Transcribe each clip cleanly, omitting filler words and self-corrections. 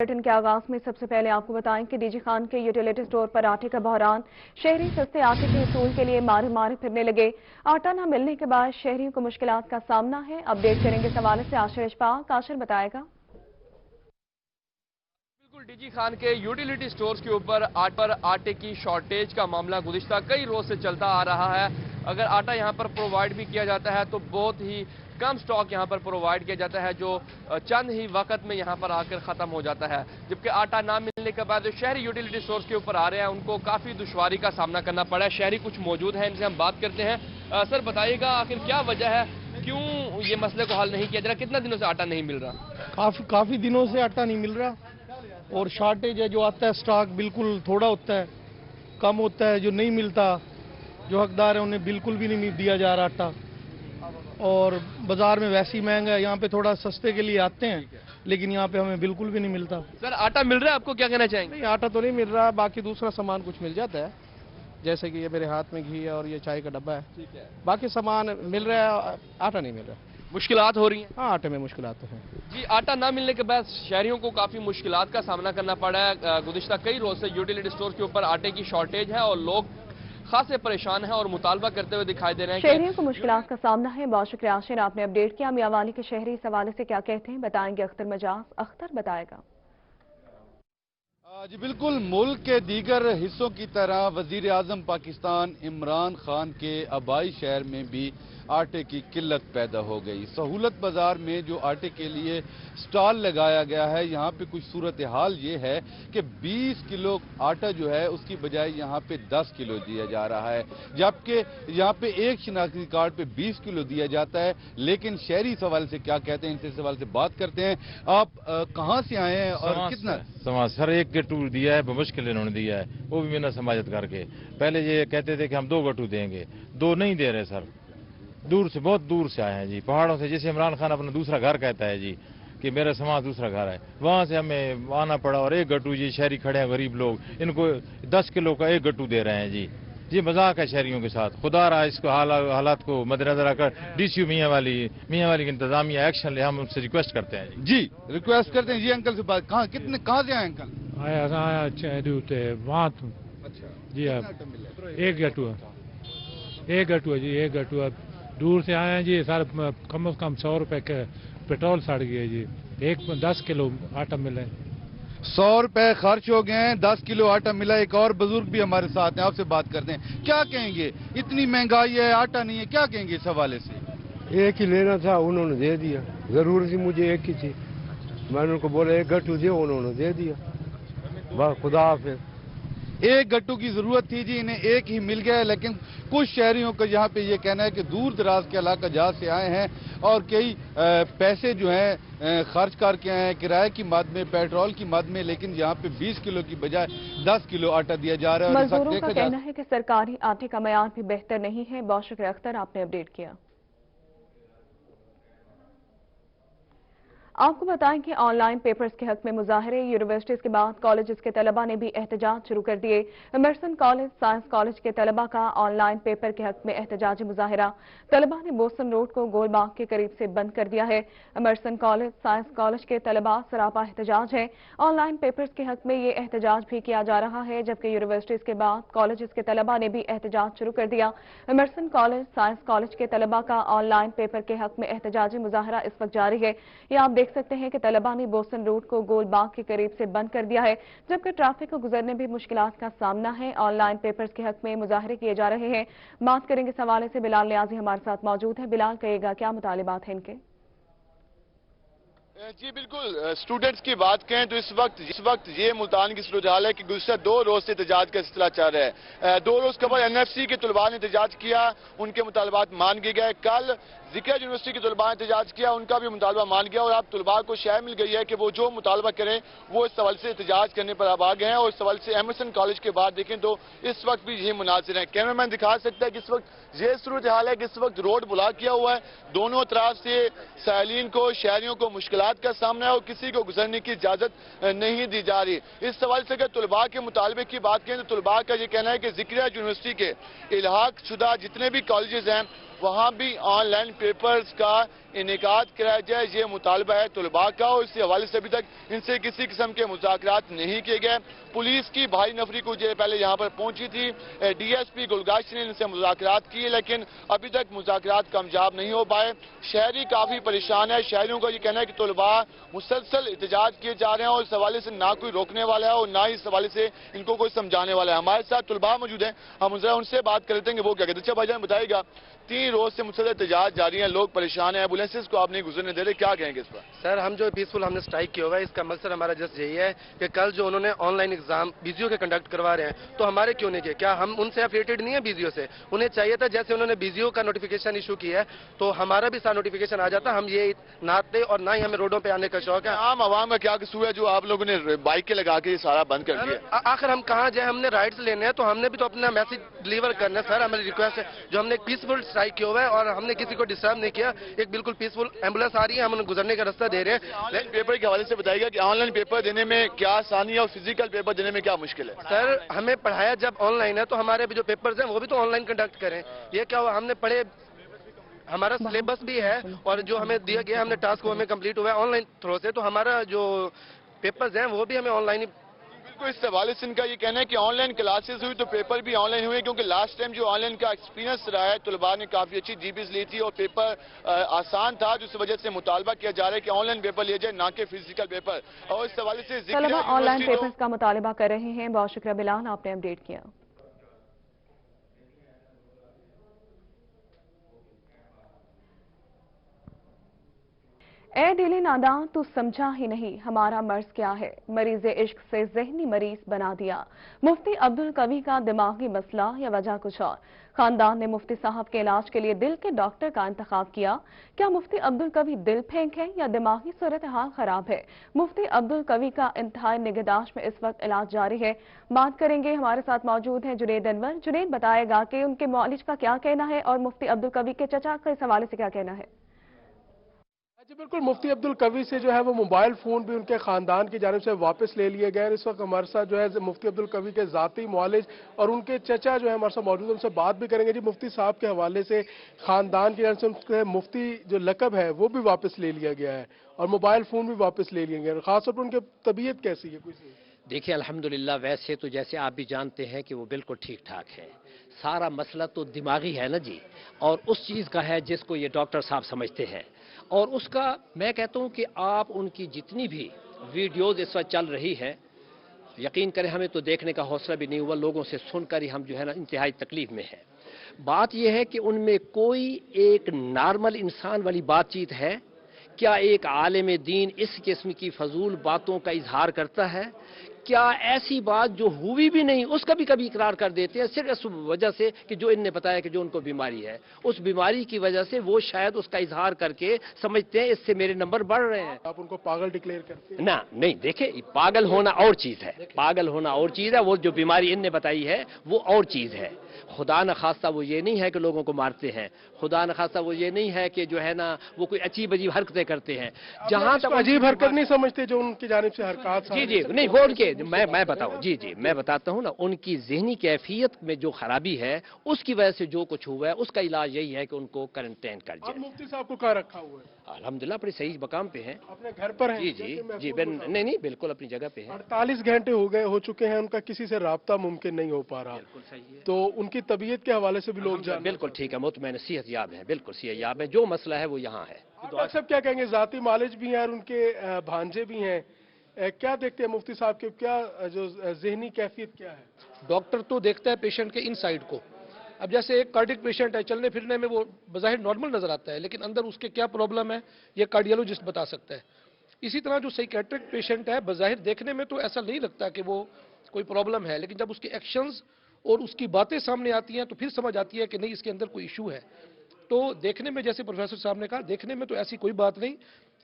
Bulletin के आगाज में सबसे पहले आपको बताएं कि डीजी खान के यूटिलिटी स्टोर पर आटे का बहरान। शहरी सस्ते आटे के असूल के लिए मारे मारे फिरने लगे। आटा न मिलने के बाद शहरियों को मुश्किलात का सामना है। अपडेट करेंगे इस हवाले से आशिर इशफाक। आशिर बताएगा। बिल्कुल, डीजी खान के यूटिलिटी स्टोर्स के ऊपर आटे की शॉर्टेज का मामला गुज़िश्ता कई रोज से चलता आ रहा है। अगर आटा यहां पर प्रोवाइड भी किया जाता है तो बहुत ही कम स्टॉक यहां पर प्रोवाइड किया जाता है, जो चंद ही वक्त में यहां पर आकर ख़त्म हो जाता है। जबकि आटा ना मिलने के बाद जो शहरी यूटिलिटी स्टोर्स के ऊपर आ रहे हैं उनको काफ़ी दुश्वारी का सामना करना पड़ा है। शहरी कुछ मौजूद हैं, इनसे हम बात करते हैं। सर बताइएगा, आखिर क्या वजह है, क्यों ये मसले को हल नहीं किया जा रहा? कितना दिनों से आटा नहीं मिल रहा? काफ़ी दिनों से आटा नहीं मिल रहा और शॉर्टेज है। जो आता है स्टॉक बिल्कुल थोड़ा होता है, कम होता है। जो नहीं मिलता, जो हकदार है उन्हें बिल्कुल भी नहीं दिया जा रहा आटा। और बाजार में वैसे ही महंगा है। यहाँ पे थोड़ा सस्ते के लिए आते हैं, लेकिन यहाँ पे हमें बिल्कुल भी नहीं मिलता। सर आटा मिल रहा है, आपको क्या कहना चाहेंगे? नहीं, आटा तो नहीं मिल रहा, बाकी दूसरा सामान कुछ मिल जाता है, जैसे कि ये मेरे हाथ में घी है और ये चाय का डब्बा है। ठीक है, बाकी सामान मिल रहा है, आटा नहीं मिल रहा। मुश्किलात हो रही हैं? हाँ, आटे में मुश्किलात तो हैं जी। आटा ना मिलने के बाद शहरियों को काफी मुश्किलात का सामना करना पड़ा है। गुज़िश्ता कई रोज से यूटिलिटी स्टोर के ऊपर आटे की शॉर्टेज है और लोग खासे परेशान हैं और मुतालबा करते हुए दिखाई दे रहे हैं। शहरियों को मुश्किलात का सामना है। बहुत शुक्रिया आशिर, आपने अपडेट किया। मियांवाली के शहरी इस हवाले से क्या कहते हैं बताएंगे अख्तर मजाज। अख्तर बताएगा। जी बिल्कुल, मुल्क के दीगर हिस्सों की तरह वजीर आजम पाकिस्तान इमरान खान के आबाई शहर में भी आटे की किल्लत पैदा हो गई। सहूलत बाजार में जो आटे के लिए स्टॉल लगाया गया है, यहाँ पे कुछ सूरत हाल ये है कि 20 किलो आटा जो है उसकी बजाय यहाँ पे 10 किलो दिया जा रहा है, जबकि यहाँ पे एक शिनाख्ती कार्ड पे 20 किलो दिया जाता है। लेकिन शहरी सवाल से क्या कहते हैं, इनसे सवाल से बात करते हैं। आप कहाँ से आए हैं और कितना? समाज सर, एक गट्टू दिया है, मुश्किल इन्होंने दिया है, वो भी बिना समाजत करके। पहले ये कहते थे कि हम 2 गट्टू देंगे, 2 नहीं दे रहे सर। दूर से, बहुत दूर से आए हैं जी, पहाड़ों से। जैसे इमरान खान अपना दूसरा घर कहता है जी कि मेरा समाज दूसरा घर है, वहां से हमें आना पड़ा। और 1 गट्टू जी, शहरी खड़े हैं गरीब लोग, इनको 10 किलो का 1 गट्टू दे रहे हैं जी। मजाक है शहरियों के साथ। खुदा रहा इसको हालात को मद्देनजर रखकर डीसीयू मियांवाली की इंतजामिया एक्शन ले, हम उनसे रिक्वेस्ट करते हैं जी। रिक्वेस्ट करते हैं जी। अंकल से बात, कहाँ से आए अंकल? वहाँ जी। आप 1 गट्टू है जी, 1 गट्टू। दूर से आए हैं जी सर। कम से कम 100 रुपए के पेट्रोल सड़ गया जी। 10 किलो आटा मिला है। 100 रुपए खर्च हो गए हैं, 10 किलो आटा मिला। एक और बुजुर्ग भी हमारे साथ हैं, आपसे बात करते हैं। क्या कहेंगे, इतनी महंगाई है, आटा नहीं है, क्या कहेंगे इस हवाले से? एक ही लेना था, उन्होंने दे दिया। जरूर थी मुझे एक ही थी, मैंने उनको बोला 1 गट्टू दे, उन्होंने दे दिया। बस खुदा हाफिज़। 1 गट्टू की जरूरत थी जी, इन्हें 1 ही मिल गया है। लेकिन कुछ शहरियों का यहाँ पे ये कहना है कि दूर दराज के इलाका जहाँ से आए हैं और कई पैसे जो हैं खर्च करके आए हैं किराए की मद में, पेट्रोल की मद में, लेकिन यहाँ पे 20 किलो की बजाय 10 किलो आटा दिया जा रहा है। मजदूरों का कहना है कि सरकारी आटे का मयार भी बेहतर नहीं है। बहुत शुक्रिया अख्तर, आपने अपडेट किया। आपको बताएं कि ऑनलाइन पेपर्स के हक में मुजाहरे। यूनिवर्सिटीज के बाद कॉलेजेस के तलबा ने भी एहतजाज शुरू कर दिए। एमर्सन कॉलेज, साइंस कॉलेज के तलबा का ऑनलाइन पेपर के हक में एहतजाजी मुजाहरा। तलबा ने बोस्टन रोड को गोल बाग के करीब से बंद कर दिया है। एमर्सन कॉलेज, साइंस कॉलेज के तलबा सरापा एहतजाज है। ऑनलाइन पेपर्स के हक में ये एहतजाज भी किया जा रहा है, जबकि यूनिवर्सिटीज के बाद कॉलेजेस के तलबा ने भी एहतजाज शुरू कर दिया। एमर्सन कॉलेज, साइंस कॉलेज के तलबा का ऑनलाइन पेपर के हक में एहतजाजी मुजाहरा इस वक्त जारी है। ये आप देख सकते हैं कि तलबा ने बोस्टन रोड को गोल बाग के करीब से बंद कर दिया है, जबकि ट्रैफिक को गुजरने भी मुश्किलात का सामना है। ऑनलाइन पेपर्स के हक में मुजाहरे किए जा रहे हैं। बात करेंगे इस हवाले से। बिलाल नियाजी हमारे साथ मौजूद है। बिलाल, कहिएगा क्या मुतालिबात हैं इनके? जी बिल्कुल, स्टूडेंट्स की बात करें तो इस वक्त ये मुल्तान की सूरत हाल है कि गुज़श्ता 2 रोज से एहतजाज का सिलसिला चल रहा है। 2 रोज कबल एनएफसी के तलबा ने एहतजाज किया, उनके मुतालबात मान गए गए। कल जिक्र यूनिवर्सिटी के तलबा ने एहतजाज किया, उनका भी मुतालबा मान गया और अब तलबा को शय मिल गई है कि वो जो मुतालबा करें वो इस सवाल से एहतजाज करने पर अब आ गए हैं। और इस सवाल से एमर्सन कॉलेज के बाद देखें तो इस वक्त भी यही मुनासिर है। कैमरामैन दिखा सकता है कि इस वक्त ये सूरत हाल है कि इस वक्त रोड ब्लॉक किया हुआ है। दोनों तरफ से साइलिन को, शहरियों को मुश्किलात का सामना है और किसी को गुजरने की इजाजत नहीं दी जा रही। इस सवाल से अगर तलबा के मुतालबे की बात करें तो तलबा का ये कहना है कि जिक्र यूनिवर्सिटी के इल्हाक शुदा जितने भी कॉलेजेस हैं وہاں بھی آن لائن پیپرز کا انعقاد کرایا جائے، یہ مطالبہ ہے طلباء کا، اور اسی حوالے سے ابھی تک ان سے کسی قسم کے مذاکرات نہیں کیے گئے۔ پولیس کی بھاری نفری کچھ دیر پہلے یہاں پر پہنچی تھی، ڈی ایس پی گلگاش نے ان سے مذاکرات کیے، لیکن ابھی تک مذاکرات کامیاب نہیں ہو پائے۔ شہری کافی پریشان ہے، شہریوں کا یہ کہنا ہے کہ طلباء مسلسل احتجاج کیے جا رہے ہیں اور اس حوالے سے نہ کوئی روکنے والا ہے اور نہ ہی اس حوالے سے ان کو کوئی سمجھانے والا ہے۔ ہمارے ساتھ طلباء موجود ہیں، ہم ان سے بات کرتے ہیں کہ وہ کیا کہتے ہیں۔ اچھا بھائی جان بتائیے گا، 3 روز سے مسلسل احتجاج جاری ہیں، لوگ پریشان ہیں، ایمبولینسز کو آپ نہیں گزرنے دے رہے، کیا کہیں گے اس پر؟ سر ہم جو پیسفل ہم نے اسٹرائک کیا ہوا ہے، اس کا مقصد ہمارا جسٹ یہی ہے کہ کل جو انہوں نے آن لائن ایگزام بیزیو کے کنڈکٹ کروا رہے ہیں تو ہمارے کیوں نہیں کیے؟ کیا ہم ان سے افیلیٹڈ نہیں ہے بیزیو سے؟ انہیں چاہیے تھا جیسے انہوں نے بیزیو کا نوٹیفیکیشن ایشو کیا ہے تو ہمارا بھی ساتھ نوٹیفیکیشن آ جاتا، ہم یہ نہ آتے اور نہ ہی ہمیں روڈوں پہ آنے کا شوق ہے۔ عام عوام کا کیا قصور ہے جو آپ لوگوں نے بائکیں لگا کے یہ سارا بند کر دیا؟ آخر ہم کہاں جائیں؟ ہم نے رائٹس لینے ہیں تو ہم نے بھی تو اپنا میسج ڈلیور کرنا ہے۔ سر ہماری ریکویسٹ ہے، جو ہم نے ایک پیسفل اسٹرائک کیا ہوا ہے اور ہم نے کسی کو ڈسٹرب نہیں کیا، ایک بالکل پیسفل ایمبولینس آ رہی ہے، ہم انہیں گزرنے کا راستہ دے رہے ہیں۔ آن لائن پیپر کے حوالے سے بتائیے گا کہ آن لائن پیپر دینے میں کیا آسانی ہے اور فزیکل پیپر دینے میں کیا مشکل ہے؟ سر ہمیں پڑھایا جب آن لائن ہے تو ہمارے بھی جو پیپرز ہیں وہ بھی تو آن لائن کنڈکٹ کریں۔ یہ کیا ہوا، ہم نے پڑھے، ہمارا سلیبس بھی ہے اور جو ہمیں دیا گیا ہم نے ٹاسک وہ ہمیں کمپلیٹ ہوا ہے آن لائن تھرو سے، تو ہمارا جو پیپرز ہیں وہ بھی ہمیں آن لائن ہی۔ بالکل، اس حوالے سے ان کا یہ کہنا ہے کہ آن لائن کلاسز ہوئی تو پیپر بھی آن لائن ہوئے، کیونکہ لاسٹ ٹائم جو آن لائن کا ایکسپیرینس رہا ہے طلباء نے کافی اچھی جی پیز لی تھی اور پیپر آسان تھا، جس وجہ سے مطالبہ کیا جا رہا ہے کہ آن لائن پیپر لیا جائے نہ کہ فزیکل پیپر۔ اور اس حوالے سے طلباء آن لائن پیپرز کا مطالبہ کر رہے ہیں۔ بہت شکریہ بلال، آپ نے اپڈیٹ کیا۔ اے دل ناداں تو سمجھا ہی نہیں ہمارا مرض کیا ہے، مریض عشق سے ذہنی مریض بنا دیا۔ مفتی عبدالقوی کا دماغی مسئلہ یا وجہ کچھ اور؟ خاندان نے مفتی صاحب کے علاج کے لیے دل کے ڈاکٹر کا انتخاب کیا۔ کیا مفتی عبدالقوی دل پھینک ہے یا دماغی صورتحال خراب ہے؟ مفتی عبدالقوی کا انتہائی نگہداشت میں اس وقت علاج جاری ہے۔ بات کریں گے، ہمارے ساتھ موجود ہیں جنید انور۔ جنید بتائے گا کہ ان کے معالج کا کیا کہنا ہے اور مفتی عبدالقوی کے چچا کا اس حوالے سے کیا کہنا ہے؟ جی بالکل، مفتی عبدالقوی سے جو ہے وہ موبائل فون بھی ان کے خاندان کی جانب سے واپس لے لیے گئے۔ اس وقت ہمارے ساتھ جو ہے مفتی عبدالقوی کے ذاتی معالج اور ان کے چچا جو ہے ہمارے ساتھ موجود ہیں، ان سے بات بھی کریں گے۔ جی مفتی صاحب کے حوالے سے خاندان کی جانب سے ان کے مفتی جو لقب ہے وہ بھی واپس لے لیا گیا ہے اور موبائل فون بھی واپس لے لیے گئے، خاص طور پر ان کی طبیعت کیسی ہے؟ دیکھیں الحمدللہ ویسے تو جیسے آپ بھی جانتے ہیں کہ وہ بالکل ٹھیک ٹھاک ہے۔ سارا مسئلہ تو دماغی ہے نا جی، اور اس چیز کا ہے جس کو یہ ڈاکٹر صاحب سمجھتے ہیں، اور اس کا میں کہتا ہوں کہ آپ ان کی جتنی بھی ویڈیوز اس وقت چل رہی ہے، یقین کریں ہمیں تو دیکھنے کا حوصلہ بھی نہیں ہوا، لوگوں سے سن کر ہی ہم جو ہے نا انتہائی تکلیف میں ہے۔ بات یہ ہے کہ ان میں کوئی ایک نارمل انسان والی بات چیت ہے؟ کیا ایک عالم دین اس قسم کی فضول باتوں کا اظہار کرتا ہے؟ کیا ایسی بات جو ہوئی بھی نہیں اس کا بھی کبھی اقرار کر دیتے ہیں صرف اس وجہ سے کہ جو ان نے بتایا کہ جو ان کو بیماری ہے، اس بیماری کی وجہ سے وہ شاید اس کا اظہار کر کے سمجھتے ہیں اس سے میرے نمبر بڑھ رہے ہیں۔ آپ ان کو پاگل ڈکلیئر کرتے ہیں؟ نہ نہیں، دیکھیں پاگل ہونا اور چیز ہے، پاگل ہونا اور چیز ہے، وہ جو بیماری ان نے بتائی ہے وہ اور چیز ہے۔ خدا نخواستہ وہ یہ نہیں ہے کہ لوگوں کو مارتے ہیں، خدا نخواستہ وہ یہ نہیں ہے کہ جو ہے نا وہ کوئی عجیب عجیب حرکتیں کرتے ہیں۔ جہاں تک عجیب حرکت نہیں سمجھتے جو ان کی جانب سے حرکات؟ جی نہیں، وہ ان کے میں بتاؤں، جی میں بتاتا ہوں نا، ان کی ذہنی کیفیت میں جو خرابی ہے اس کی وجہ سے جو کچھ ہوا ہے اس کا علاج یہی ہے کہ ان کو کرنٹین کر جائے۔ مفتی صاحب کو کہاں رکھا ہوا ہے؟ الحمدللہ اپنے صحیح مقام پہ ہیں، اپنے گھر پر ہیں؟ جی نہیں بالکل اپنی جگہ پہ ہیں۔ 48 گھنٹے ہو چکے ہیں، ان کا کسی سے رابطہ ممکن نہیں ہو پا رہا۔ بالکل صحیح ہے، تو ان کی طبیعت کے حوالے سے بھی لوگ جانتے ہیں؟ بالکل ٹھیک ہے، مطمئن صحت یاب ہیں، بالکل صحت یاب ہیں، جو مسئلہ ہے وہ یہاں ہے۔ ڈاکٹر صاحب کیا کہیں گے؟ ذاتی معالج بھی ہیں اور ان کے بھانجے بھی ہیں، کیا دیکھتے ہیں مفتی صاحب کے کیا جو ذہنی کیفیت کیا ہے؟ ڈاکٹر تو دیکھتا ہے پیشنٹ کے ان سائڈ کو۔ اب جیسے ایک کارڈک پیشنٹ ہے، چلنے پھرنے میں وہ بظاہر نارمل نظر آتا ہے لیکن اندر اس کے کیا پرابلم ہے یہ کارڈیالوجسٹ بتا سکتا ہے۔ اسی طرح جو سائیکیٹرک پیشنٹ ہے بظاہر دیکھنے میں تو ایسا نہیں لگتا کہ وہ کوئی پرابلم ہے، لیکن جب اس کے ایکشنز اور اس کی باتیں سامنے آتی ہیں تو پھر سمجھ آتی ہے کہ نہیں اس کے اندر کوئی ایشو ہے۔ تو دیکھنے میں جیسے پروفیسر صاحب نے کہا دیکھنے میں تو ایسی کوئی بات نہیں،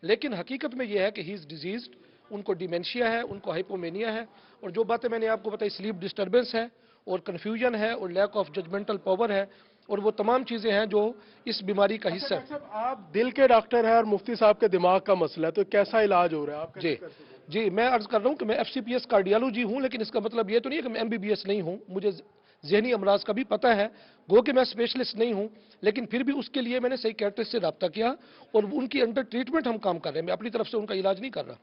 لیکن حقیقت میں یہ ہے کہ ہی از ڈیزیزڈ، ان کو ڈیمینشیا ہے، ان کو ہائپومینیا ہے، اور جو باتیں میں نے آپ کو بتائی سلیپ ڈسٹربنس ہے اور کنفیوژن ہے اور لیک آف ججمنٹل پاور ہے، اور وہ تمام چیزیں ہیں جو اس بیماری کا حصہ ہے۔ آپ دل کے ڈاکٹر ہیں اور مفتی صاحب کے دماغ کا مسئلہ ہے، تو کیسا علاج ہو رہا ہے آپ کا؟ جی میں عرض کر رہا ہوں کہ میں F C P S cardiology ہوں، لیکن اس کا مطلب یہ تو نہیں ہے کہ میں ایم بی بی ایس نہیں ہوں، مجھے जहनी अमराज का भी पता है। गो कि मैं स्पेशलिस्ट नहीं हूं, लेकिन फिर भी उसके लिए मैंने साइकियाट्रिस्ट से रब्ता किया और उनकी अंडर ट्रीटमेंट हम काम कर रहे हैं। मैं अपनी तरफ से उनका इलाज नहीं कर रहा।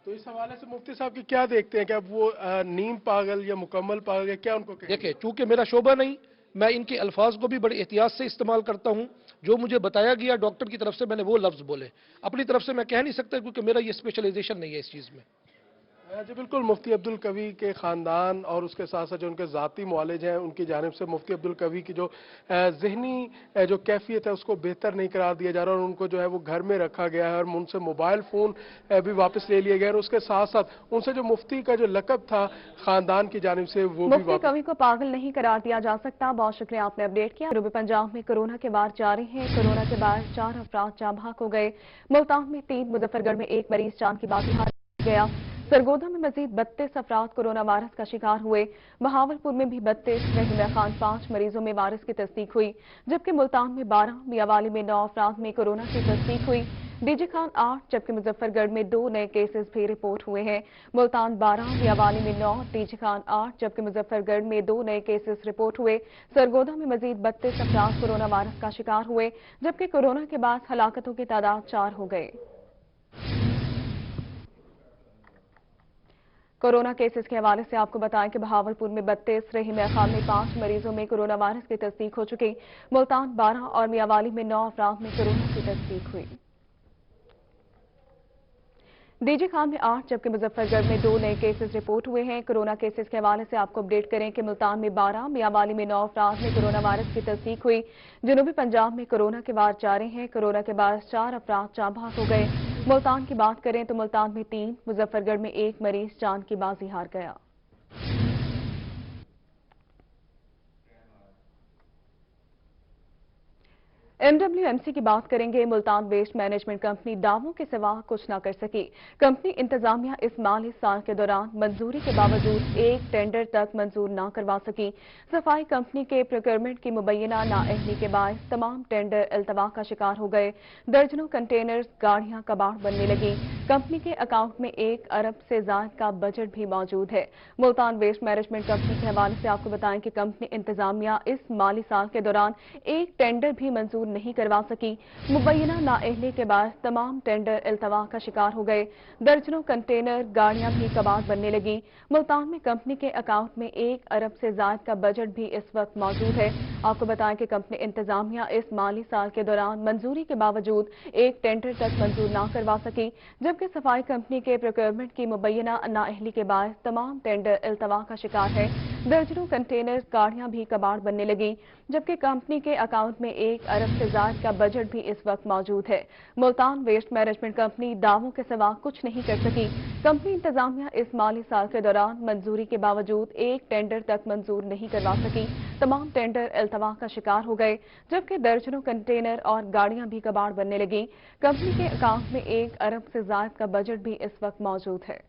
तो इस हवाले से मुफ्ती साहब की क्या देखते हैं कि अब वो नीम पागल या मुकम्मल पागल या क्या उनको कहेंगे? देखिए, चूंकि मेरा शोबा नहीं, मैं इनके अल्फाज को भी बड़े एहतियात से इस्तेमाल करता हूं। जो मुझे बताया गया डॉक्टर की तरफ से, मैंने वो लफ्ज बोले। अपनी तरफ से मैं कह नहीं सकता, क्योंकि मेरा ये स्पेशलाइजेशन नहीं है इस चीज में। जी बिल्कुल, मुफ्ती अब्दुल कवी के ख़ानदान और उसके साथ साथ जो उनके ज़ाती मुआलिज हैं, उनकी जानिब से मुफ्ती अब्दुल कवी की जो ज़हनी जो कैफियत है उसको बेहतर नहीं करार दिया जा रहा, और उनको जो है वो घर में रखा गया है, और उनसे मोबाइल फ़ोन भी वापस ले लिया गया है, और उसके साथ साथ उनसे जो मुफ्ती का जो लकब था ख़ानदान की जानिब से वो भी मुफ्ती कवी को पागल नहीं करार दिया जा सकता। बहुत शुक्रिया, आपने अपडेट किया। जनूबी पंजाब में कोरोना के वार जारी हैं। कोरोना के बाद 4 अफराद जाँ बहक हो गए। मुल्तान में 3, मुजफ्फरगढ़ में 1 मरीज जान की बाजी हार गया। सरगोदा में मजीद 32 अफराद कोरोना वायरस का शिकार हुए। बहावलपुर में भी 32, रहीमा खान 5 मरीजों में वायरस की तस्दीक हुई, जबकि मुल्तान में 12, मियावाली में 9 अफराद में कोरोना की तस्दीक हुई। डीजी खान 8, जबकि मुजफ्फरगढ़ में 2 नए केसेस भी रिपोर्ट हुए हैं। मुल्तान 12, मियावाली में 9, डीजी खान 8, जबकि मुजफ्फरगढ़ में 2 नए केसेस रिपोर्ट हुए। सरगोदा में मजीद 32 अफराद कोरोना वायरस का शिकार हुए, जबकि कोरोना के बाद हलाकतों की तादाद 4 हो गए। कोरोना केसेस के हवाले से आपको बताएं कि बहावलपुर में 32, रहीमा खान में 5 मरीजों में कोरोना वायरस की तस्दीक हो चुकी। मुल्तान 12 और मियावाली में 9 अफराद में कोरोना की तस्दीक हुई। डीजी खान में 8, जबकि मुजफ्फरगढ़ में 2 नए केसेस रिपोर्ट हुए हैं। कोरोना केसेस के हवाले से आपको अपडेट करें कि मुल्तान में 12, मियावाली में 9 अफराद में कोरोना वायरस की तस्दीक हुई। जनूबी पंजाब में कोरोना के वार जारी हैं। कोरोना के बाद 4 अफराद जाँ बहक हो गए। मुल्तान की बात करें तो मुल्तान में 3, मुजफ्फरगढ़ में 1 मरीज जान की बाजी हार गया। MWMC की बात करेंगे। मुल्तान वेस्ट मैनेजमेंट कंपनी दावों के सिवा कुछ न कर सकी। कंपनी इंतजामिया इस माली साल के दौरान मंजूरी के बावजूद एक टेंडर तक मंजूर न करवा सकी। सफाई कंपनी के प्रोक्योरमेंट की मुबैना नाअहली के बाद तमाम टेंडर अल्तवा का शिकार हो गए। दर्जनों कंटेनर्स, गाड़ियां कबाड़ बनने लगी। कंपनी के अकाउंट में 1 अरब से ज्यादा का बजट भी मौजूद है। मुल्तान वेस्ट मैनेजमेंट कंपनी के हवाले से आपको बताएं कि कंपनी इंतजामिया इस माली साल के दौरान एक टेंडर भी मंजूर नहीं करवा सकी। मुबैना नाअहली के बाद तमाम टेंडर अल्तवा का शिकार हो गए। दर्जनों कंटेनर, गाड़ियां भी कबाड़ बनने लगी। मुल्तान में कंपनी के अकाउंट में 1 अरब से ज्यादा का बजट भी इस वक्त मौजूद है। आपको बताएं कि कंपनी इंतजामिया इस माली साल के दौरान मंजूरी के बावजूद एक टेंडर तक मंजूर न करवा सकी, जबकि सफाई कंपनी के प्रोक्योरमेंट की मुबैना नाअहली के बाद तमाम टेंडर अल्तवा का शिकार है। दर्जनों कंटेनर, गाड़ियां भी कबाड़ बनने लगी, जबकि कंपनी के अकाउंट में 1 अरब से ज्यादा का बजट भी इस वक्त मौजूद है। मुल्तान वेस्ट मैनेजमेंट कंपनी दावों के सिवा कुछ नहीं कर सकी। कंपनी इंतजामिया इस माली साल के दौरान मंजूरी के बावजूद एक टेंडर तक मंजूर नहीं करवा सकी। तमाम टेंडर अल्तवा का शिकार हो गए, जबकि दर्जनों कंटेनर और गाड़ियां भी कबाड़ बनने लगी। कंपनी के अकाउंट में 1 अरब से ज्यादा का बजट भी इस वक्त मौजूद है।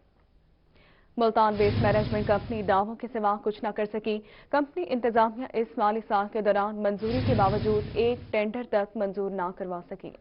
मुल्तान वेस्ट मैनेजमेंट कंपनी दावों के सिवा कुछ न कर सकी। कंपनी इंतजामिया इस माली साल के दौरान मंजूरी के बावजूद एक टेंडर तक मंजूर न करवा सकी।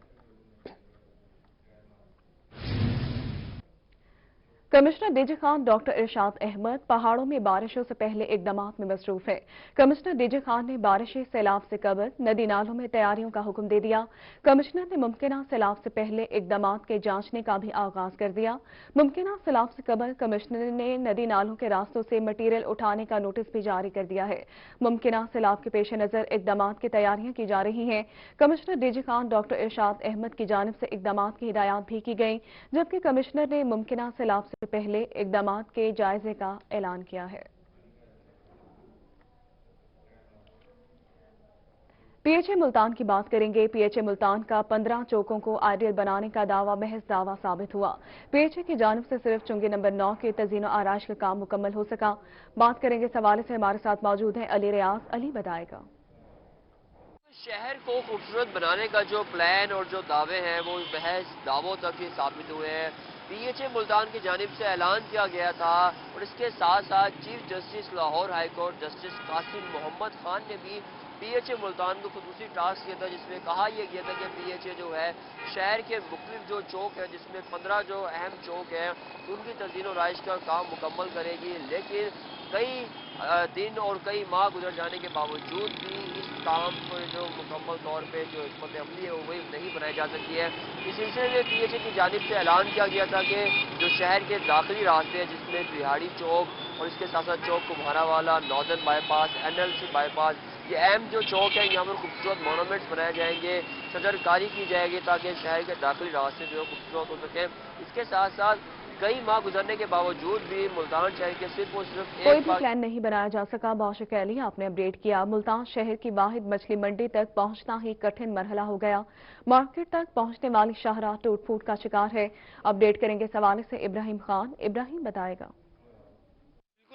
कमिश्नर डीजी खान डॉक्टर इरशाद अहमद पहाड़ों में बारिशों से पहले इकदामात में मसरूफ है। कमिश्नर डीजी खान ने बारिशी सैलाब से कबल नदी नालों में तैयारियों का हुक्म दे दिया। कमिश्नर ने मुमकिना सैलाब से पहले इकदामात के जांचने का भी आगाज कर दिया। मुमकिना सैलाब से कबल कमिश्नर ने नदी नालों के रास्तों से मटीरियल उठाने का नोटिस भी जारी कर दिया है। मुमकिना सैलाब के पेश नजर इकदामात की तैयारियां की जा रही हैं। कमिश्नर डीजी खान डॉक्टर इरशाद अहमद की जानिब से इकदामात की हिदायत भी की गई, जबकि कमिश्नर ने मुमकिना सैलाब से पहले इकदामात के जायजे का ऐलान किया है। पीएचए मुल्तान की बात करेंगे। पीएचए मुल्तान का 15 चौकों को आइडियल बनाने का दावा महज दावा साबित हुआ। पीएचए की जानिब से सिर्फ चुंगी नंबर 9 के तज़ीन आराइश का काम मुकम्मल हो सका। बात करेंगे इस हवाले से हमारे साथ मौजूद हैं अली रियाज। अली बताएगा। शहर को खूबसूरत बनाने का जो प्लान और जो दावे हैं वो महज दावों तक ही साबित हुए हैं। पीएचए मुल्तान की जानिब से ऐलान किया गया था और इसके साथ साथ chief justice Lahore high court justice Qasim Mohammad Khan ने भी पीएचए मुल्तान को खुसूसी टास्क किया था, जिसमें कहा यह गया था कि पीएचए जो है शहर के मुख्तलिफ जो चौक है, जिसमें 15 जो अहम चौक हैं, उनकी तज़ीन और राइश का काम मुकम्मल करेगी। लेकिन कई दिन और कई माह गुजर जाने के बावजूद भी इस काम को जो मुकम्मल तौर पे जो हिकमत अमली है वो वही नहीं बनाई जा सकती है। इस सिलसिले में PHA की जानिब से ऐलान किया गया था कि जो शहर के दाखिली रास्ते हैं जिसमें बिहाड़ी चौक और इसके साथ साथ चौक कुम्हारावाला, नॉर्दर्न बाईपास, NLC बाईपास, ये अहम जो चौक है यहाँ पर खूबसूरत मोनूमेंट्स बनाए जाएंगे, सजरकारी की जाएगी ताकि शहर के दाखिली रास्ते जो है खूबसूरत हो सकें। इसके साथ साथ कई माह गुजरने के बावजूद भी मुल्तान शहर के सिर्फ और सिर्फ कोई भी प्लान नहीं बनाया जा सका। बाशिक अली आपने अपडेट किया। मुल्तान शहर की वाहिद मछली मंडी तक पहुंचना ही कठिन मरहला हो गया। मार्केट तक पहुंचने वाली शाहराह टूट फूट का शिकार है। अपडेट करेंगे इस हवाले से इब्राहिम खान। इब्राहिम बताएगा।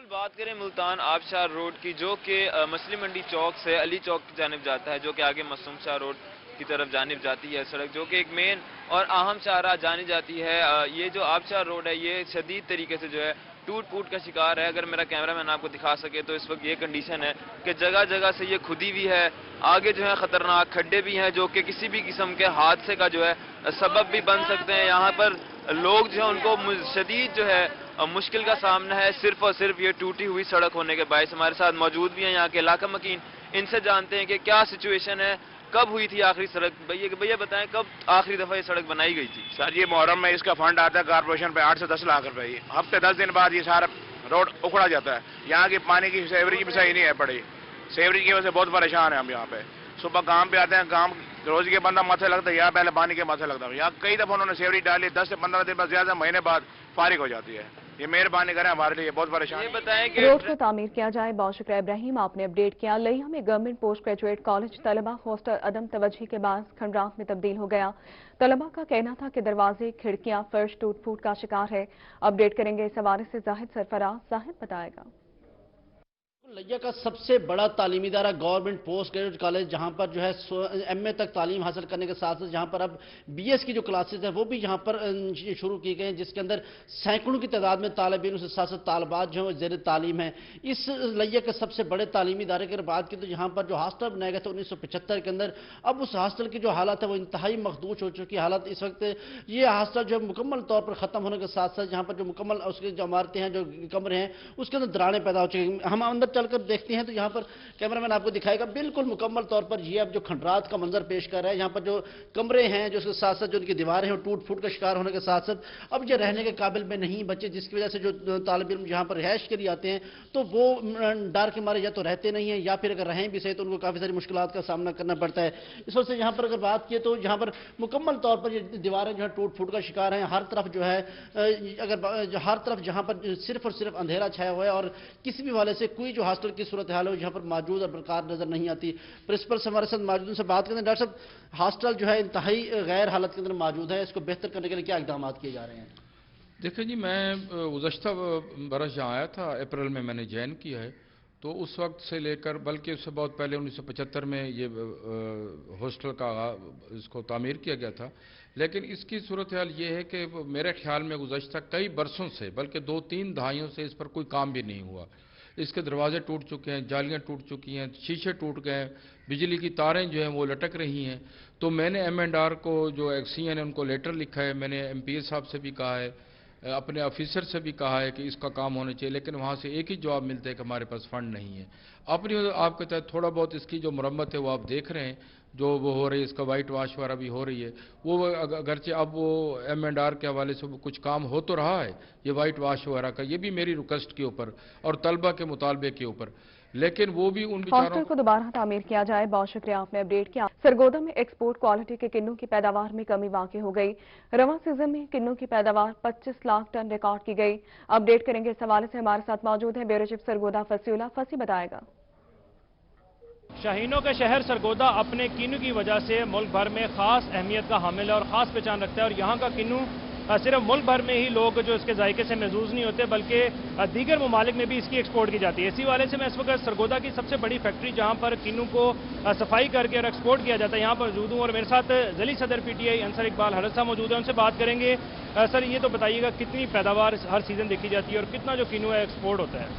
बात करें मुल्तान आबशार रोड की, जो कि मछली मंडी चौक से अली चौक की जानिब जाता है, जो कि आगे मासूम शाह रोड की तरफ जानिब जाती है सड़क, जो कि एक मेन और अहम शाहराह जानी जाती है। ये जो आबशार रोड है ये शदीद तरीके से जो है टूट फूट का शिकार है। अगर मेरा कैमरामैन आपको दिखा सके तो इस वक्त ये कंडीशन है कि जगह जगह से ये खुदी भी है, आगे जो है खतरनाक खड्डे भी हैं जो कि किसी भी किस्म के हादसे का जो है सबब भी बन सकते हैं। यहाँ पर लोग जो है उनको शदीद जो है मुश्किल का सामना है सिर्फ और सिर्फ ये टूटी हुई सड़क होने के बायस। हमारे साथ मौजूद भी हैं यहाँ के इलाका मकीन, इनसे जानते हैं कि क्या सिचुएशन है, कब हुई थी आखिरी सड़क। भैया बताएं कब आखिरी दफा ये सड़क बनाई गई थी? सर ये मुहर्रम में इसका फंड आता है कॉर्पोरेशन पे 8 से 10 लाख रुपए। हफ्ते 10 दिन बाद ये सारा रोड उखड़ा जाता है। यहाँ की पानी की सेवरेज भी सही नहीं है पड़ी, सेवरेज की वजह से बहुत परेशान है हम यहाँ पे। सुबह काम पे आते हैं, काम रोज के बंदा माथे लगता है, यहाँ पहले पानी के माथे लगता है। यहाँ कई दफा उन्होंने सेवरेज डाली, 10 से 15 दिन बाद ज्यादा महीने बाद फारिग हो जाती है। ये मेहरबानी करें हमारे लिए, बहुत परेशान। ये बताएं कि रोड को तामीर किया जाए। बहुत शुक्रिया इब्राहिम आपने अपडेट किया। लिया में गवर्नमेंट पोस्ट ग्रेजुएट कॉलेज तलबा हॉस्टल अदम तवज्जी के बाद खंडरात में तब्दील हो गया। तलबा का कहना था कि दरवाजे, खिड़कियां, फर्श टूट फूट का शिकार है। अपडेट करेंगे इस हवाले से जाहिद सरफराज। जाहिद बताएगा। लिया का सबसे बड़ा तालीमी इदारा गवर्नमेंट पोस्ट ग्रेजुएट कॉलेज, जहां पर जो है MA तक तालीम हासिल करने के साथ साथ जहां पर अब BS की जो क्लासेस है वो भी यहां पर शुरू की गई हैं, जिसके अंदर सैकड़ों की तादाद में तालिब इल्म से साथ साथ तालबात जो है ज़ेर तालीम है। इस लिया के सबसे बड़े तालीमी इदारे की बात की तो यहाँ पर जो हॉस्टल बनाया गया था 1975 के अंदर, अब उस हॉस्टल की जो हालत है वो इंतहाई मखदूश हो चुकी हालत। इस वक्त ये हॉस्टल जो है मुकम्मल तौर पर ख़त्म होने के साथ साथ यहाँ पर जो मुकम्मल उसकी जो इमारतें हैं, जो कमरे हैं, उसके अंदर दरारें पैदा हो चुकी हैं। हम अंदर चलकर देखते हैं तो यहाँ पर कैमरामैन आपको दिखाएगा बिल्कुल मुकम्मल तौर पर ये अब जो खंडरात का मंजर पेश कर रहा है। यहाँ पर जो कमरे हैं, जो उसके साथ साथ जो उनकी दीवारें हैं, टूट फूट का शिकार होने के साथ साथ अब ये रहने के काबिल में नहीं बचे, जिसकी वजह से जो तालिब इल्म यहाँ पर रिहाइश के लिए आते हैं तो वो डर के मारे या तो रहते नहीं हैं, या फिर अगर रहें भी सही तो उनको काफ़ी सारी मुश्किलात का सामना करना पड़ता है। इस वजह से यहाँ पर अगर बात की तो यहाँ पर मुकम्मल तौर पर ये दीवारें जो है टूट फूट का शिकार हैं। हर तरफ जो है अगर हर तरफ जहाँ पर सिर्फ और सिर्फ अंधेरा छाया हुआ है और किसी भी वाले से कोई जो हॉस्टल की सूरत हाल है यहाँ पर मौजूद और बरकरार नजर नहीं आती। प्रिंसिपल से हमारे साथ मौजूद उनसे बात करते हैं। डॉक्टर साहब, हॉस्टल जो है इंतहाई गैर हालत के अंदर मौजूद है, इसको बेहतर करने के लिए क्या इकदाम किए जा रहे हैं? देखिए जी, मैं गुज़श्ता बरस जहाँ आया था, अप्रैल में मैंने ज्वाइन किया है, तो उस वक्त से लेकर बल्कि उससे बहुत पहले 1975 में ये हॉस्टल का इसको तामीर किया गया था। लेकिन इसकी सूरत हाल ये है कि मेरे ख्याल में गुज़श्ता कई बरसों से, बल्कि 2-3 दहाइयों से इस पर कोई काम भी नहीं हुआ। इसके दरवाजे टूट चुके हैं, जालियां टूट चुकी हैं, शीशे टूट गए हैं, बिजली की तारें जो हैं वो लटक रही हैं। तो मैंने M&R को जो एक्सीएन है उनको लेटर लिखा है, मैंने MPA साहब से भी कहा है, अपने ऑफिसर से भी कहा है कि इसका काम होना चाहिए, लेकिन वहाँ से एक ही जवाब मिलता है कि हमारे पास फंड नहीं है। अपनी आपके तहत थोड़ा बहुत इसकी जो मरम्मत है वो आप देख रहे हैं, जो वो हो रही है, इसका वाइट वाश वगैरह भी हो रही है। वो अगरचे अब वो M&R के हवाले से वो कुछ काम हो तो रहा है, ये वाइट वाश वगैरह का, ये भी मेरी रिक्वेस्ट के ऊपर और तलबा के मुतालबे के ऊपर, लेकिन वो भी उन हॉस्टल को दोबारा तामीर किया जाए। बहुत शुक्रिया आपने अपडेट किया। सरगोदा में एक्सपोर्ट क्वालिटी के किन्नों की पैदावार में कमी वाक़ई हो गई। रवां सीजन में किन्नों की पैदावार 25 लाख टन रिकॉर्ड की गई। अपडेट करेंगे इस हवाले से हमारे साथ मौजूद है ब्यूरो चीफ सरगोदा फसीउल्लाह। फसी बताएगा। शाहीनों का शहर सरगोदा अपने किन्नू की वजह से मुल्क भर में खास अहमियत का हामिल है और खास पहचान रखता है। और यहाँ का किन्नू सिर्फ मुल्क भर में ही लोग जो इसके जायके से महजूज नहीं होते, बल्कि दीगर ममालिक में भी इसकी एक्सपोर्ट की जाती है। इसी वाले से मैं इस वक्त सरगोदा की सबसे बड़ी फैक्ट्री जहाँ पर किन्नू को सफाई करके और एक्सपोर्ट किया जाता है यहाँ पर मौजूद हूँ और मेरे साथ जली सदर PTI अंसर इकबाल हरद साहब मौजूद है, उनसे बात करेंगे। सर, ये तो बताइएगा कितनी पैदावार हर सीज़न देखी जाती है और कितना जो किन्नू है एक्सपोर्ट होता है?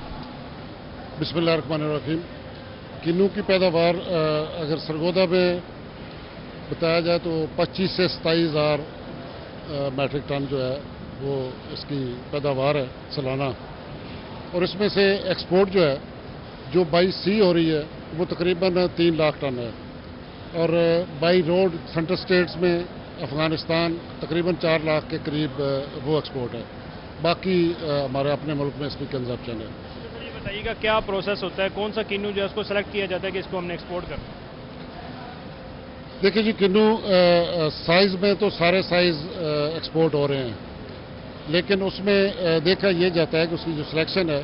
बिस्मिल्लाहिर्रहमानिर्रहीम। किन्नू की पैदावार अगर सरगोदा में बताया जाए तो 25 से 27 हज़ार मैट्रिक टन जो है वो इसकी पैदावार है सालाना। اور اس میں سے ایکسپورٹ جو ہے جو بائی سی ہو رہی ہے وہ تقریباً 3 لاکھ ٹن ہے، اور بائی روڈ سینٹرل اسٹیٹس میں افغانستان تقریباً 4 لاکھ کے قریب وہ ایکسپورٹ ہے، باقی ہمارے اپنے ملک میں اس کی کنزمپشن ہے۔ یہ بتائیے گا کیا پروسیس ہوتا ہے، کون سا کنو جو ہے اس کو سلیکٹ کیا جاتا ہے کہ اس کو ہم نے ایکسپورٹ کرنا ہے؟ دیکھیں جی، کنو سائز میں تو سارے سائز ایکسپورٹ ہو رہے ہیں، لیکن اس میں دیکھا یہ جاتا ہے کہ اس کی جو سلیکشن ہے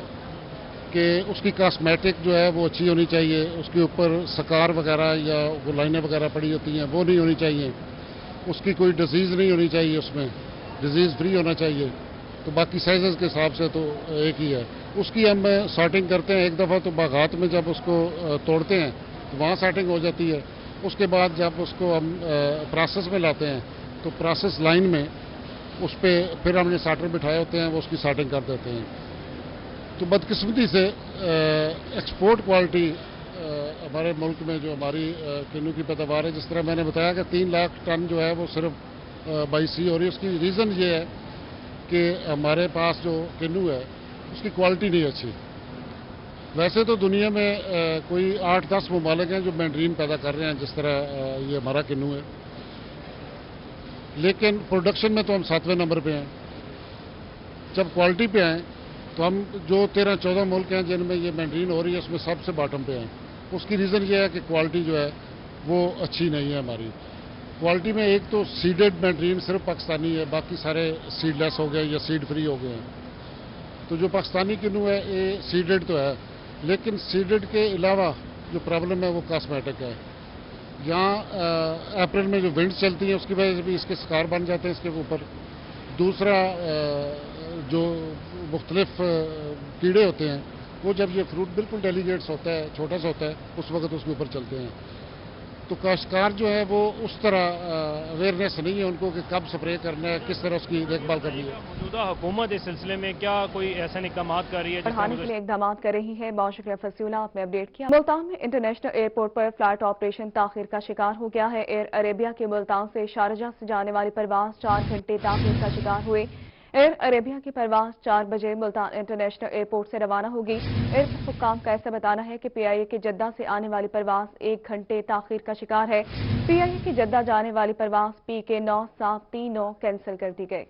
کہ اس کی کاسمیٹک جو ہے وہ اچھی ہونی چاہیے، اس کے اوپر سکار وغیرہ یا وہ لائنیں وغیرہ پڑی ہوتی ہیں وہ نہیں ہونی چاہیے، اس کی کوئی ڈیزیز نہیں ہونی چاہیے، اس میں ڈیزیز فری ہونا چاہیے، تو باقی سائزز کے حساب سے تو ایک ہی ہے۔ اس کی ہم سارٹنگ کرتے ہیں ایک دفعہ تو باغات میں جب اس کو توڑتے ہیں تو وہاں سارٹنگ ہو جاتی ہے، اس کے بعد جب اس کو ہم پروسیس میں لاتے ہیں تو پروسیس لائن میں اس پہ پھر ہم نے سارٹر بٹھائے ہوتے ہیں، وہ اس کی سارٹنگ کر دیتے ہیں۔ تو بدقسمتی سے ایکسپورٹ کوالٹی ہمارے ملک میں جو ہماری کنو کی پیداوار ہے، جس طرح میں نے بتایا کہ 3 لاکھ ٹن جو ہے وہ صرف بائی سی ہو رہی ہے، اس کی ریزن یہ ہے کہ ہمارے پاس جو کنو ہے اس کی کوالٹی نہیں اچھی۔ ویسے تو دنیا میں کوئی 8-10 ممالک ہیں جو مینڈرین پیدا کر رہے ہیں جس طرح یہ ہمارا کنو ہے، لیکن پروڈکشن میں تو ہم 7ویں نمبر پہ ہیں۔ جب کوالٹی پہ آئیں تو ہم جو 13-14 ملک ہیں جن میں یہ مینڈرین ہو رہی ہے اس میں سب سے باٹم پہ ہیں۔ اس کی ریزن یہ ہے کہ کوالٹی جو ہے وہ اچھی نہیں ہے ہماری۔ کوالٹی میں ایک تو سیڈڈ مینڈرین صرف پاکستانی ہے، باقی سارے سیڈ لیس ہو گئے یا سیڈ فری ہو گئے ہیں۔ تو جو پاکستانی کنو ہے یہ سیڈڈ تو ہے، لیکن سیڈڈ کے علاوہ جو پرابلم ہے وہ کاسمیٹک ہے۔ یہاں اپریل میں جو ونڈ چلتی ہیں اس کی وجہ سے بھی اس کے شکار بن جاتے ہیں اس کے اوپر۔ دوسرا جو مختلف کیڑے ہوتے ہیں وہ جب یہ فروٹ بالکل ڈیلیگیٹس ہوتا ہے، چھوٹا سا ہوتا ہے، اس وقت اس کے اوپر چلتے ہیں۔ تو کاشتکار جو ہے وہ اس طرح اویئرنیس نہیں ہے ان کو کہ کب سپرے کرنا ہے، کس طرح اس کی دیکھ بھال کرنی ہے۔ موجودہ حکومت اس سلسلے میں کیا کوئی ایسے اقدامات کر رہی ہے؟ بڑھانے کے لیے اقدامات کر رہی ہے۔ بہت شکریہ فصیلہ، آپ نے اپڈیٹ کیا۔ ملتان میں انٹرنیشنل ایئرپورٹ پر فلائٹ آپریشن تاخیر کا شکار ہو گیا ہے۔ ایئر عربیہ کے ملتان سے شارجہ سے جانے والی پرواز 4 گھنٹے تاخیر کا شکار ہوئے۔ ایئر عربیہ کی پرواز 4 بجے ملتان انٹرنیشنل ایئرپورٹ سے روانہ ہوگی۔ ایئرپورٹ حکام کا ایسا بتانا ہے کہ پی آئی اے کی جدہ سے آنے والی پرواز 1 گھنٹے تاخیر کا شکار ہے۔ پی آئی اے کی جدہ جانے والی پرواز PK 9739 کینسل کر دی گئی۔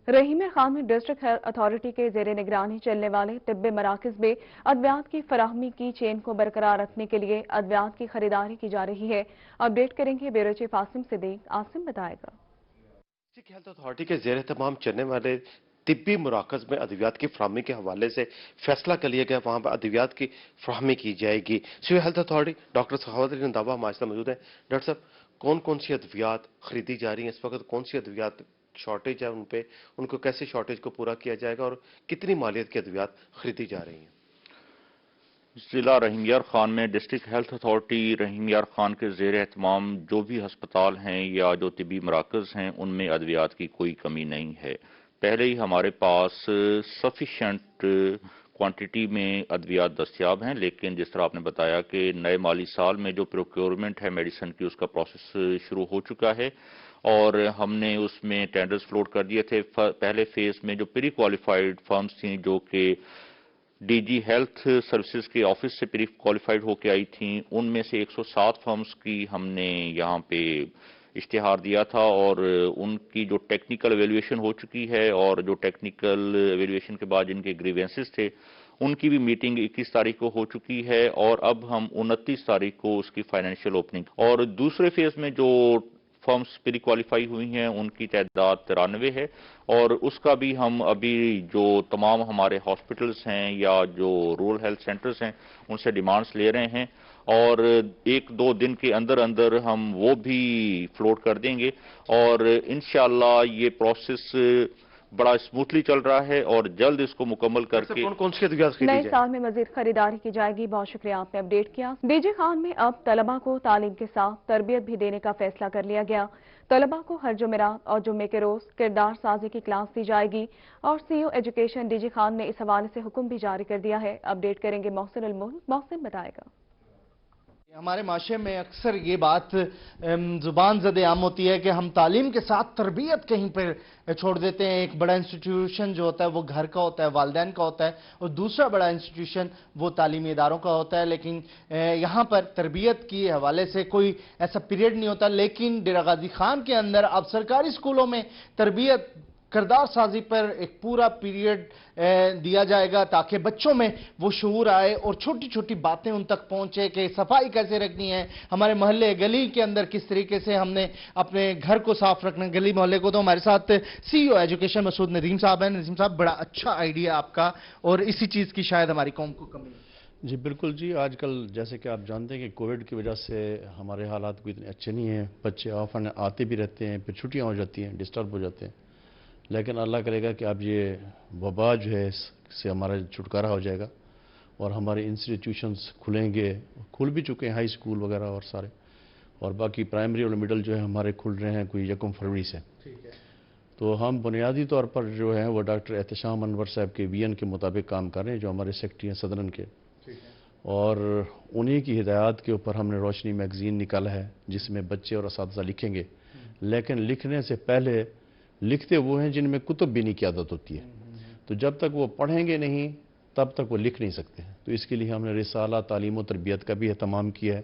رحیم خان میں ڈسٹرکٹ ہیلتھ اتھارٹی کے زیر نگرانی چلنے والے طبی مراکز میں ادویات کی فراہمی کی چین کو برقرار رکھنے کے لیے ادویات کی خریداری کی جا رہی ہے۔ اپڈیٹ کریں گے بیورو چیف عاصم صدیق۔ عاصم بتائے گا۔ ڈسٹرکٹ ہیلتھ اتھارٹی کے زیر اہتمام چلنے والے طبی مراکز میں ادویات کی فراہمی کے حوالے سے فیصلہ کر لیا گیا، وہاں پر ادویات کی فراہمی کی جائے گی۔ سول ہیلتھ اتھارٹی ڈاکٹر سخاوت علی رنداوا ہمارے ساتھ موجود ہیں۔ ڈاکٹر صاحب، کون کون سی ادویات خریدی جا رہی ہیں اس وقت؟ کون سی ادویات شارٹیج ہے ان کو کیسے شارٹیج کو پورا کیا جائے گا اور کتنی مالیت کی ادویات خریدی جا رہی ہیں؟ ضلع رحیم یار خان میں ڈسٹرکٹ ہیلتھ اتھارٹی رحیم یار خان کے زیر اہتمام جو بھی ہسپتال ہیں یا جو طبی مراکز ہیں ان میں ادویات کی کوئی کمی نہیں ہے۔ پہلے ہی ہمارے پاس سفیشینٹ کوانٹٹی میں ادویات دستیاب ہیں، لیکن جس طرح آپ نے بتایا کہ نئے مالی سال میں جو پروکیورمنٹ ہے میڈیسن کی اس کا پروسیس شروع ہو چکا ہے اور ہم نے اس میں ٹینڈرز فلوٹ کر دیے تھے۔ پہلے فیز میں جو پری کوالیفائڈ فرمز تھیں جو کہ ڈی جی ہیلتھ سروسز کے آفس سے پری کوالیفائڈ ہو کے آئی تھیں، ان میں سے 107 فرمز کی ہم نے یہاں پہ اشتہار دیا تھا اور ان کی جو ٹیکنیکل ایویلویشن ہو چکی ہے اور جو ٹیکنیکل ایویلویشن کے بعد جن کے گریوینسز تھے ان کی بھی میٹنگ 21 تاریخ کو ہو چکی ہے اور اب ہم 29 تاریخ کو اس کی فائنینشیل اوپننگ اور دوسرے فیز میں جو فرمز پری کوالیفائی ہوئی ہیں ان کی تعداد 93 ہے اور اس کا بھی ہم ابھی جو تمام ہمارے ہاسپٹلز ہیں یا جو رورل ہیلتھ سینٹرز ہیں ان سے ڈیمانڈز لے رہے ہیں اور 1-2 دن کے اندر اندر ہم وہ بھی فلوٹ کر دیں گے اور انشاءاللہ یہ پروسیس بڑا اسموتھلی چل رہا ہے اور جلد اس کو مکمل کر کے کون سی ادویات خریدی نئے جائے؟ سال میں مزید خریداری کی جائے گی۔ بہت شکریہ، آپ نے اپڈیٹ کیا۔ ڈی جی خان میں اب طلبہ کو تعلیم کے ساتھ تربیت بھی دینے کا فیصلہ کر لیا گیا۔ طلبہ کو ہر جمعرات اور جمعے کے روز کردار سازی کی کلاس دی جائے گی اور C O education D G Khan نے اس حوالے سے حکم بھی جاری کر دیا ہے۔ اپڈیٹ کریں گے محسن الملک۔ محسن بتائے گا۔ ہمارے معاشرے میں اکثر یہ بات زبان زد عام ہوتی ہے کہ ہم تعلیم کے ساتھ تربیت کہیں پر چھوڑ دیتے ہیں. ایک بڑا انسٹیٹیوشن جو ہوتا ہے وہ گھر کا ہوتا ہے, والدین کا ہوتا ہے, اور دوسرا بڑا انسٹیٹیوشن وہ تعلیمی اداروں کا ہوتا ہے. لیکن یہاں پر تربیت کے حوالے سے کوئی ایسا پیریڈ نہیں ہوتا. لیکن ڈیرہ غازی خان کے اندر اب سرکاری اسکولوں میں تربیت کردار سازی پر ایک پورا پیریڈ دیا جائے گا تاکہ بچوں میں وہ شعور آئے اور چھوٹی چھوٹی باتیں ان تک پہنچے کہ صفائی کیسے رکھنی ہے, ہمارے محلے گلی کے اندر کس طریقے سے ہم نے اپنے گھر کو صاف رکھنا ہے, گلی محلے کو. تو ہمارے ساتھ سی او ایجوکیشن مسعود ندیم صاحب ہیں. ندیم صاحب, بڑا اچھا آئیڈیا آپ کا, اور اسی چیز کی شاید ہماری قوم کو کمی ہے. جی بالکل جی, آج کل جیسے کہ آپ جانتے ہیں کہ کووڈ کی وجہ سے ہمارے حالات کوئی اتنے اچھے نہیں ہیں. بچے آفن آتے بھی رہتے ہیں, پھر چھٹیاں ہو جاتی ہیں, ڈسٹرب ہو جاتے ہیں. لیکن اللہ کرے گا کہ اب یہ وبا جو ہے اس سے ہمارا چھٹکارا ہو جائے گا اور ہمارے انسٹیٹیوشنز کھلیں گے, کھل بھی چکے ہیں, ہائی اسکول وغیرہ اور سارے, اور باقی پرائمری اور مڈل جو ہے ہمارے کھل رہے ہیں کوئی 1 فروری سے. تو ہم بنیادی طور پر جو ہیں وہ ڈاکٹر احتشام انور صاحب کے وی این کے مطابق کام کر رہے ہیں, جو ہمارے سیکٹری ہیں صدرن کے, اور انہی کی ہدایات کے اوپر ہم نے روشنی میگزین نکالا ہے جس میں بچے اور اساتذہ لکھیں گے. لیکن لکھنے سے پہلے لکھتے وہ ہیں جن میں کتب بینی کی عادت ہوتی ہے, تو جب تک وہ پڑھیں گے نہیں تب تک وہ لکھ نہیں سکتے. تو اس کے لیے ہم نے رسالہ تعلیم و تربیت کا بھی اہتمام کیا ہے.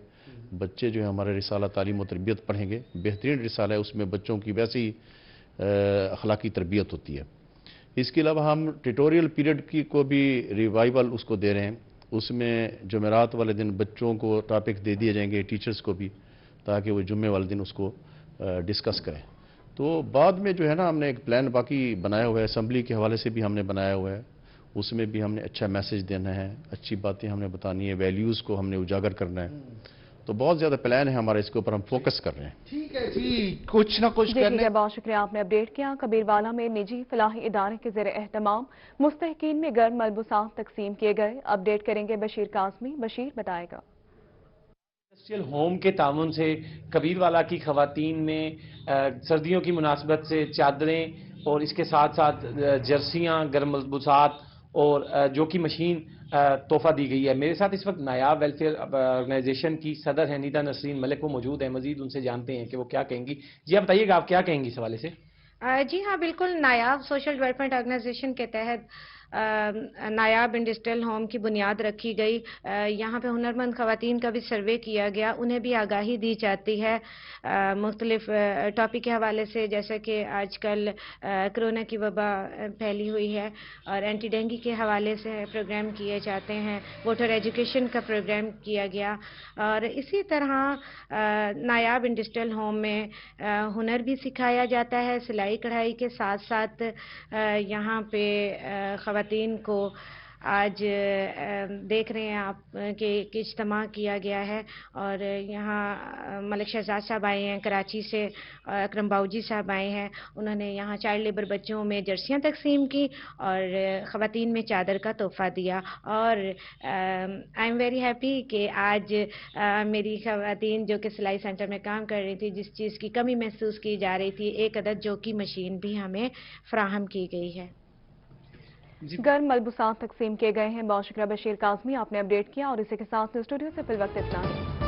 بچے جو ہیں ہمارے رسالہ تعلیم و تربیت پڑھیں گے, بہترین رسالہ ہے, اس میں بچوں کی ویسی اخلاقی تربیت ہوتی ہے. اس کے علاوہ ہم ٹیٹوریل پیریڈ کی کو بھی ریوائول اس کو دے رہے ہیں. اس میں جمعرات والے دن بچوں کو ٹاپک دے دیے جائیں گے, ٹیچرز کو بھی, تاکہ وہ جمعے والے دن اس کو ڈسکس کریں. تو بعد میں جو ہے نا ہم نے ایک پلان باقی بنایا ہوا ہے, اسمبلی کے حوالے سے بھی ہم نے بنایا ہوا ہے. اس میں بھی ہم نے اچھا میسج دینا ہے, اچھی باتیں ہم نے بتانی ہے, ویلیوز کو ہم نے اجاگر کرنا ہے. تو بہت زیادہ پلان ہے ہمارے, اس کے اوپر ہم فوکس کر رہے ہیں. ٹھیک ہے جی, کچھ نہ کچھ کرنے. بہت شکریہ, آپ نے اپڈیٹ کیا. کبیر والا میں نجی فلاحی ادارے کے زیر اہتمام مستحقین میں گرم ملبوسات تقسیم کیے گئے. اپڈیٹ کریں گے بشیر کاظمی. بشیر بتائے گا. انڈسٹریل ہوم کے تعاون سے کبیر والا کی خواتین میں سردیوں کی مناسبت سے چادریں اور اس کے ساتھ ساتھ جرسیاں, گرم ملبوسات اور جو کی مشین تحفہ دی گئی ہے. میرے ساتھ اس وقت نایاب ویلفیئر آرگنائزیشن کی صدر ہیں نیتا نسرین ملک, وہ موجود ہیں. مزید ان سے جانتے ہیں کہ وہ کیا کہیں گی. جی آپ بتائیے گا, آپ کیا کہیں گی اس حوالے سے؟ جی ہاں بالکل, نایاب سوشل ڈیولپمنٹ آرگنائزیشن کے تحت نایاب انڈسٹریل ہوم کی بنیاد رکھی گئی. یہاں پہ ہنرمند خواتین کا بھی سروے کیا گیا, انہیں بھی آگاہی دی جاتی ہے مختلف ٹاپک کے حوالے سے, جیسے کہ آج کل کرونا کی وبا پھیلی ہوئی ہے اور اینٹی ڈینگی کے حوالے سے پروگرام کیے جاتے ہیں, ووٹر ایجوکیشن کا پروگرام کیا گیا. اور اسی طرح نایاب انڈسٹریل ہوم میں ہنر بھی سکھایا جاتا ہے, سلائی کڑھائی کے ساتھ ساتھ یہاں پہ خواتین کو آج دیکھ رہے ہیں آپ کہ اجتماع کیا گیا ہے, اور یہاں ملک شہزاد صاحب آئے ہیں کراچی سے, اکرم باؤجی صاحب آئے ہیں, انہوں نے یہاں چائلڈ لیبر بچوں میں جرسیاں تقسیم کی اور خواتین میں چادر کا تحفہ دیا. اور آئی ایم ویری ہیپی کہ آج میری خواتین جو کہ سلائی سینٹر میں کام کر رہی تھی, جس چیز کی کمی محسوس کی جا رہی تھی, ایک عدد جو کی مشین بھی ہمیں فراہم کی گئی ہے. گرم ملبوسات تقسیم کیے گئے ہیں. بہت شکریہ بشیر کاظمی, آپ نے اپڈیٹ کیا. اور اسی کے ساتھ اسٹوڈیو سے فی الوقت اتنا ہے.